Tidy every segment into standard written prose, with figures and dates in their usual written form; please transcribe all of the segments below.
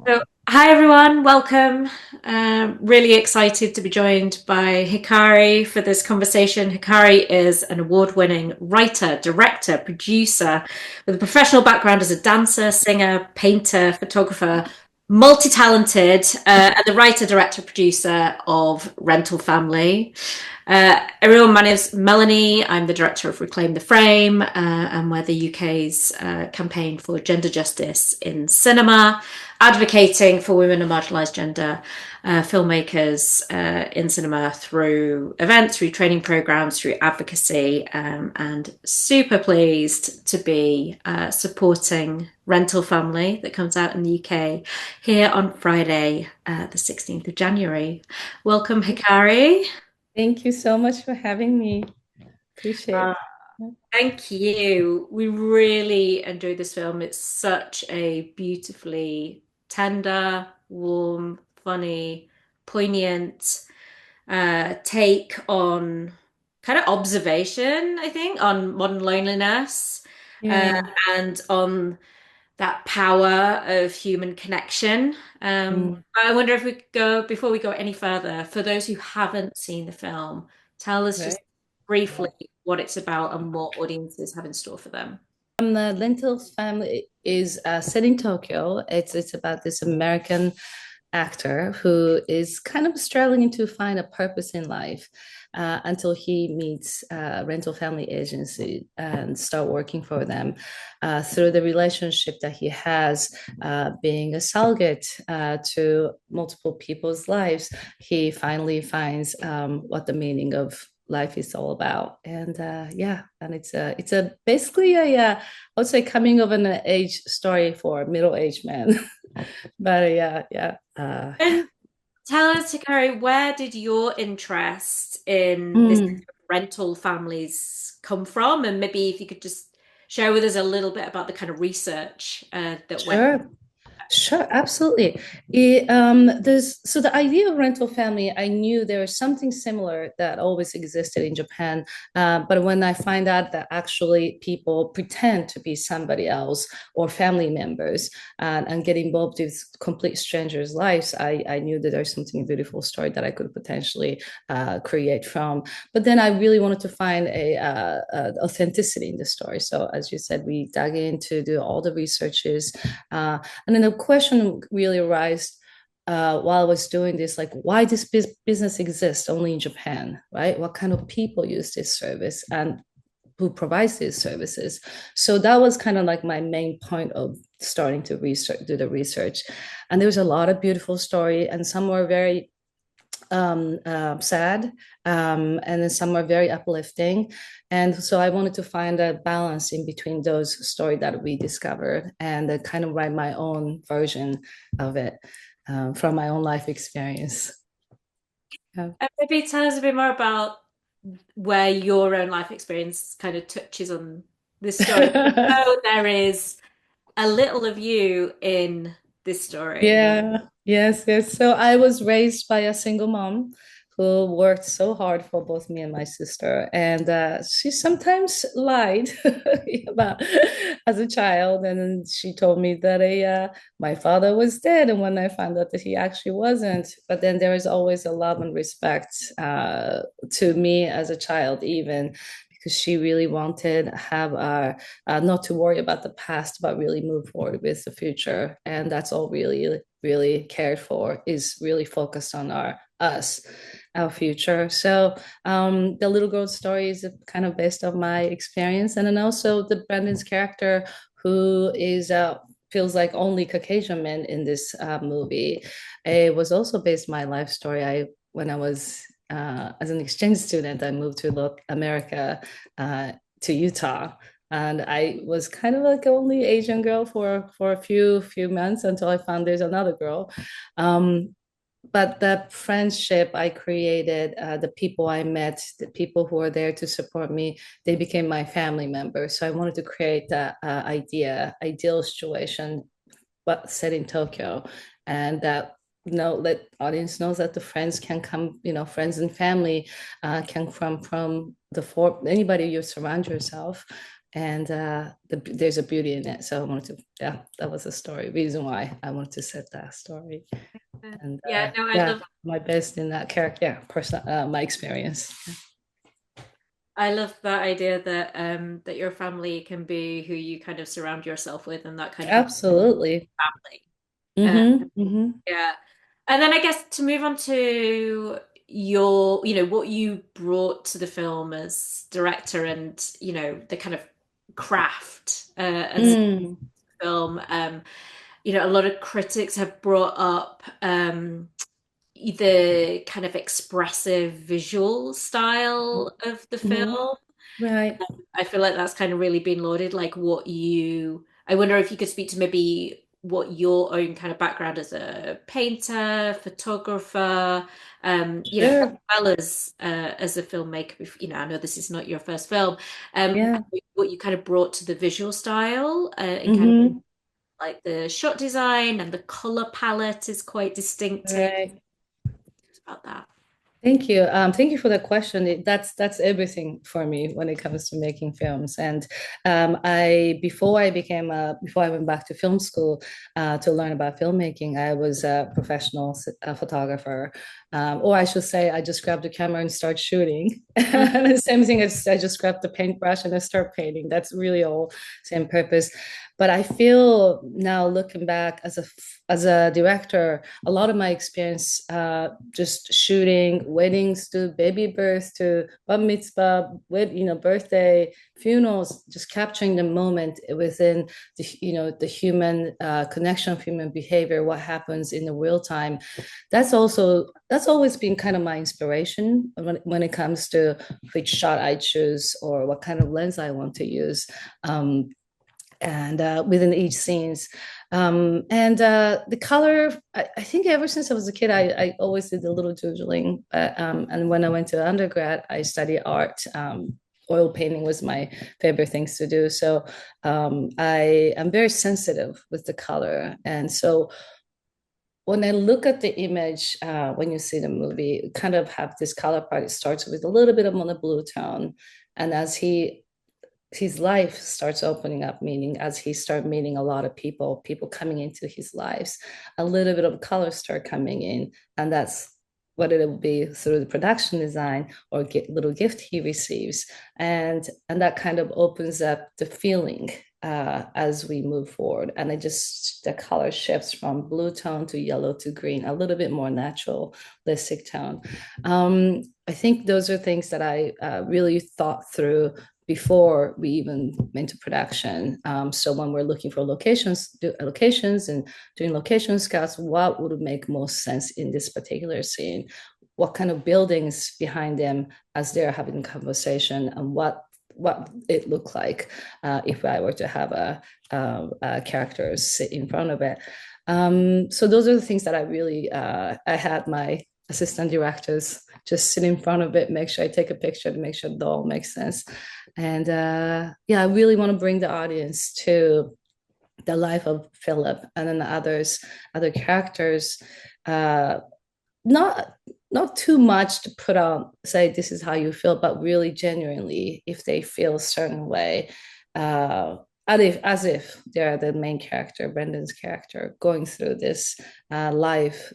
So, hi everyone, welcome. Really excited to be joined by Hikari for this conversation. Hikari is an award-winning writer, director, producer with a professional background as a dancer, singer, painter, photographer, multi-talented, and the writer, director, producer of Rental Family. Everyone, my name is Melanie. I'm the director of Reclaim the Frame, and we're the UK's campaign for gender justice in cinema, advocating for women and marginalised gender filmmakers in cinema through events, through training programs, through advocacy, and super pleased to be supporting Rental Family that comes out in the UK here on Friday, the 16th of January. Welcome, Hikari. Thank you so much for having me. Uh, Appreciate it. Thank you. We really enjoyed this film. It's such a beautifully tender, warm, funny, poignant take on kind of observation, I think, on modern loneliness uh, Yeah. and on that power of human connection. Mm, I wonder if we could go, before we go any further, for those who haven't seen the film, tell us just right. briefly what it's about and what audiences have in store for them. The Lentils family is set in Tokyo. It's about this American actor who is kind of struggling to find a purpose in life until he meets a rental family agency and start working for them. Through the relationship that he has, being a surrogate to multiple people's lives, he finally finds what the meaning of life is all about. And yeah, and it's a basically I would say coming of an age story for middle-aged men. But yeah. And tell us, Hikari, where did your interest in this Mm, rental families come from? And maybe if you could just share with us a little bit about the kind of research that went. sure. Sure, absolutely. There's so the idea of rental family, I knew there was something similar that always existed in Japan. But when I find out that actually people pretend to be somebody else or family members and get involved with complete strangers' lives, I knew that there's something beautiful story that I could potentially create from. But then I really wanted to find authenticity in the story. So as you said, we dug in to do all the researches. And then the question really arose while I was doing this, like, why this business exists only in Japan, right? What kind of people use this service and who provides these services? So that was kind of like my main point of starting to do the research. And there was a lot of beautiful story, and some were very sad, and then some are very uplifting. And so I wanted to find a balance in between those stories that we discovered and kind of write my own version of it from my own life experience. Yeah. And maybe tell us a bit more about where your own life experience kind of touches on this story. So there is a little of you in this story. Yeah, yes. So I was raised by a single mom who worked so hard for both me and my sister, and she sometimes lied about as a child. And then she told me that my father was dead, and when I found out that he actually wasn't, but then there is always a love and respect to me as a child, even because she really wanted have not to worry about the past, but really move forward with the future. And that's all really cared for is really focused on our future. So the little girl story is kind of based on my experience, and then also the Brandon's character who is feels like only Caucasian man in this movie. It was also based on my life story. I when I was as an exchange student, I moved to America to Utah, and I was kind of like only Asian girl for a few months until I found there's another girl. Um, but the friendship I created, the people I met, the people who were there to support me, they became my family members. So I wanted to create that ideal situation, but set in Tokyo, and that let audience knows that the friends can come, friends and family can come from anybody you surround yourself. and there's a beauty in it. So I wanted to, yeah, that was the story reason why I wanted to set that story. And Yeah, no, yeah, my best in that character, yeah, person, my experience. I love that idea that that your family can be who you kind of surround yourself with, and that kind of Absolutely. family. Mm-hmm. Mm-hmm. Yeah. And then I guess to move on to your, what you brought to the film as director and, the kind of craft as Mm. a film. A lot of critics have brought up the kind of expressive visual style of the Mm-hmm. film. Right. I feel like that's kind of really been lauded. I wonder if you could speak to maybe what your own kind of background as a painter, photographer, as Sure. well as a filmmaker. I know this is not your first film. Yeah. What you kind of brought to the visual style and kind of Mm-hmm. like the shot design and the color palette is quite distinctive Right. about that. Thank you. Thank you for the question. That's everything for me when it comes to making films. And I before I went back to film school to learn about filmmaking, I was a professional photographer, or I should say, I just grabbed a camera and start shooting. And the same thing as I just grabbed the paintbrush and I start painting. That's really all same purpose. But I feel now looking back as a director, a lot of my experience just shooting weddings to baby birth to bar mitzvah, birthday, funerals, just capturing the moment within the human connection, human behavior, what happens in the real time. That's always been kind of my inspiration when it comes to which shot I choose or what kind of lens I want to use. And within each scenes. And the color, I think ever since I was a kid, I always did a little doodling. And when I went to undergrad, I studied art. Oil painting was my favorite things to do. So I am very sensitive with the color. And so when I look at the image, when you see the movie, kind of have this color palette. It starts with a little bit of on the blue tone. And as his life starts opening up, meaning as he start meeting a lot of people coming into his lives, a little bit of color start coming in, and that's what it will be through the production design or get little gift he receives, and that kind of opens up the feeling as we move forward, and it just the color shifts from blue tone to yellow to green, a little bit more naturalistic tone. I think those are things that I really thought through before we even went to production. So when we're looking for locations and doing location scouts, what would make most sense in this particular scene? What kind of buildings behind them as they're having conversation, and what it looked like if I were to have a character sit in front of it. So those are the things that I really I had my assistant directors just sit in front of it, make sure I take a picture to make sure it all makes sense. And yeah, I really want to bring the audience to the life of Philip and then the other characters. Uh, not not too much to put on, say this is how you feel, but really genuinely, if they feel a certain way, uh, as if they're the main character, Brendan's character, going through this life.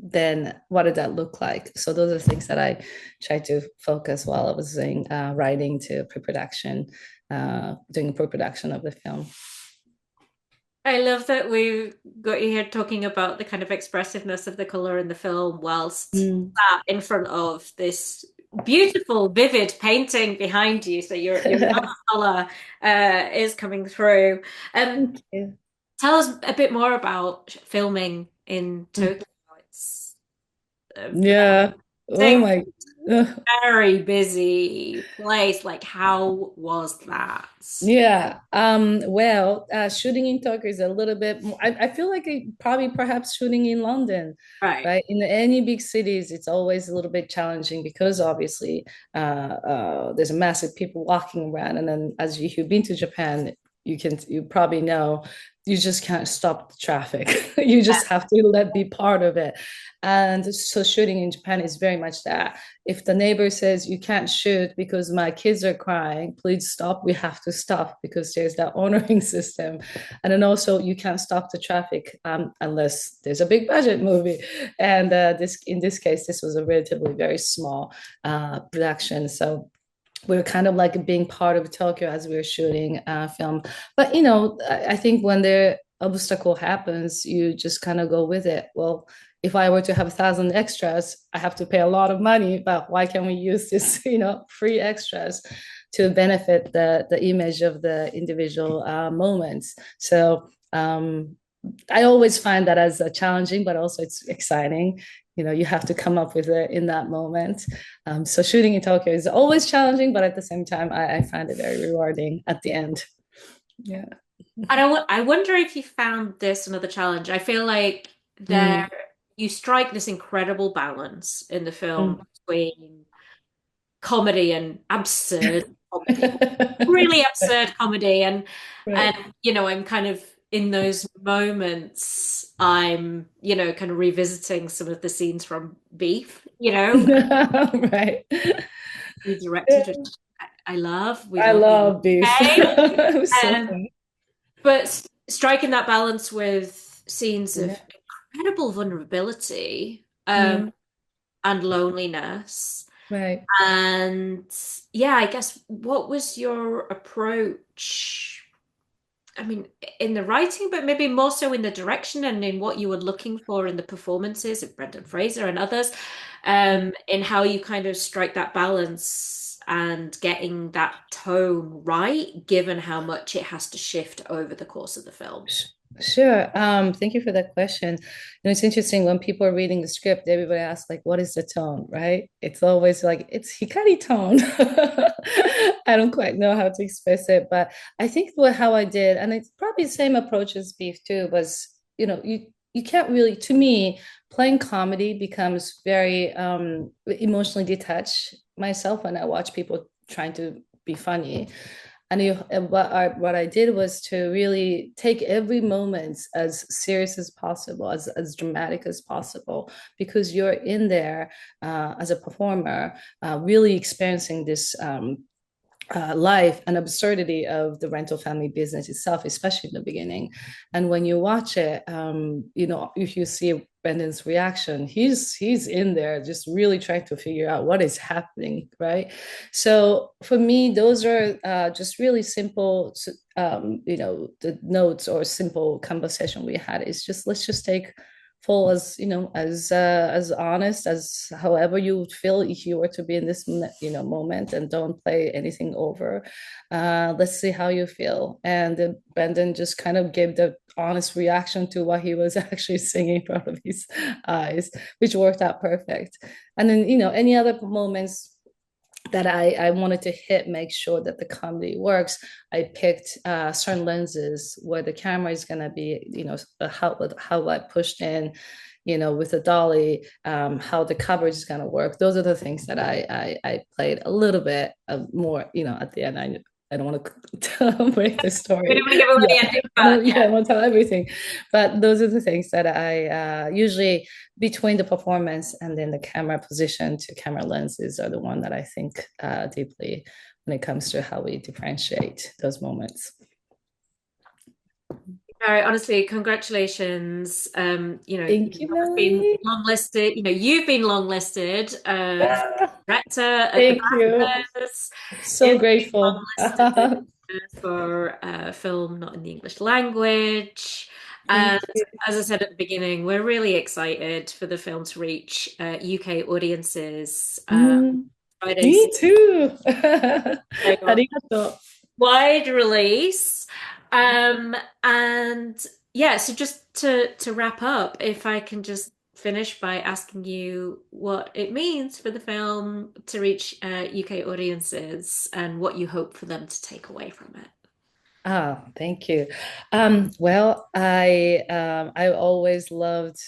Then what did that look like? So those are things that I tried to focus while I was doing writing to pre-production, doing pre-production of the film. I love that we got you here talking about the kind of expressiveness of the color in the film whilst Mm. sat in front of this beautiful, vivid painting behind you. So your love of color is coming through. Um, Thank you. Tell us a bit more about filming in Tokyo. It's a Yeah. Oh very, my. very busy place. Like, how was that? Yeah. Well, shooting in Tokyo is a little bit more, I feel like it probably perhaps shooting in London, Right. right? In any big cities, it's always a little bit challenging because obviously there's a massive people walking around. And then as you've been to Japan, you probably know, you just can't stop the traffic. You just have to let be part of it. And so shooting in Japan is very much that. If the neighbor says you can't shoot because my kids are crying, please stop. We have to stop because there's that honoring system. And then also you can't stop the traffic unless there's a big budget movie. And this in this case, this was a relatively very small production. So we're kind of like being part of Tokyo as we are shooting film. But I think when the obstacle happens, you just kind of go with it. Well, if I were to have 1,000 extras, I have to pay a lot of money. But why can't we use this, free extras to benefit the image of the individual moments? So I always find that as challenging, but also it's exciting. You have to come up with it in that moment. So shooting in Tokyo is always challenging, but at the same time, I find it very rewarding at the end. Yeah. I wonder if you found this another challenge. I feel like there Mm. you strike this incredible balance in the film Mm. between comedy and absurd comedy, really absurd comedy, and Right. I'm kind of in those moments. I'm kind of revisiting some of the scenes from Beef. Right. You directed, Yeah. which I love. We I love you. love beef. Okay. It was so Um, funny. but striking that balance with scenes of Yeah. incredible vulnerability, Mm. and loneliness. Right. And yeah, I guess what was your approach? I mean, in the writing, but maybe more so in the direction and in what you were looking for in the performances of Brendan Fraser and others, in how you kind of strike that balance and getting that tone right, given how much it has to shift over the course of the film. Sure. Thank you for that question. It's interesting when people are reading the script, everybody asks like, "What is the tone?" Right? It's always like it's Hikari tone. I don't quite know how to express it, but I think how I did, and it's probably the same approach as Beef too, was you can't really, to me, playing comedy becomes very emotionally detached myself when I watch people trying to be funny. And what I did was to really take every moment as serious as possible, as dramatic as possible, because you're in there as a performer, really experiencing this life and absurdity of the rental family business itself, especially in the beginning. And when you watch it, if you see Brendan's reaction, he's in there just really trying to figure out what is happening, right? So for me, those are just really simple. The notes or simple conversation we had is just let's just take full as honest as however you would feel if you were to be in this moment, and don't play anything over. Let's see how you feel. And Brendan just kind of gave the honest reaction to what he was actually seeing in front of his eyes, which worked out perfect. And then any other moments that I wanted to make sure that the comedy works. I picked certain lenses where the camera is going to be, how I pushed in, with the dolly, how the coverage is going to work. Those are the things that I played a little bit more, at the end. I don't want to break the We don't story. want to give away Yeah, the ending, I know, but yeah, yeah. I won't tell everything. But those are the things that I usually, between the performance and then the camera position to camera lenses, are the one that I think deeply when it comes to how we differentiate those moments. No, honestly, congratulations. Thank you, You've been Melanie. longlisted. You've been longlisted Ah, director at the thank you. BAFTAs. So You've been grateful. longlisted for a film not in the English language. And Thank you. as I said at the beginning, we're really excited for the film to reach UK audiences. Friday, Me too. so Arigato. wide release. And yeah, so just to wrap up, if I can just finish by asking you what it means for the film to reach UK audiences and what you hope for them to take away from it. Thank you. Well, I always loved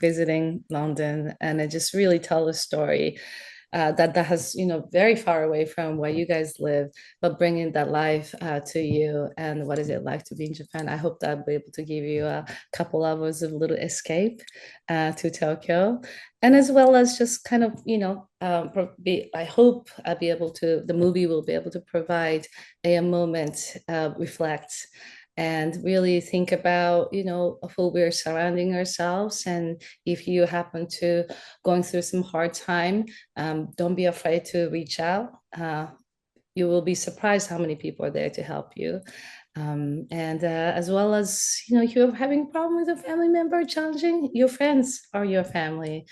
visiting London, and I just really tell a story. that has, very far away from where you guys live, but bringing that life to you. And what is it like to be in Japan? I hope that I'll be able to give you a couple hours of little escape to Tokyo, and as well as just kind of, I hope I'll be able to, the movie will be able to provide a moment, reflect and really think about, who we're surrounding ourselves. And if you happen to going through some hard time, don't be afraid to reach out. You will be surprised how many people are there to help you. And as well as, if you're having a problem with a family member, challenging, your friends are your family.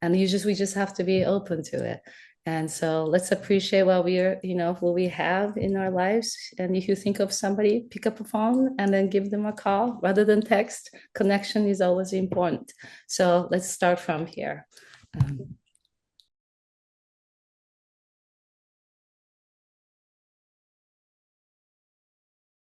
And we just have to be open to it. And so let's appreciate what what we have in our lives. And if you think of somebody, pick up a phone and then give them a call rather than text. Connection is always important. So let's start from here.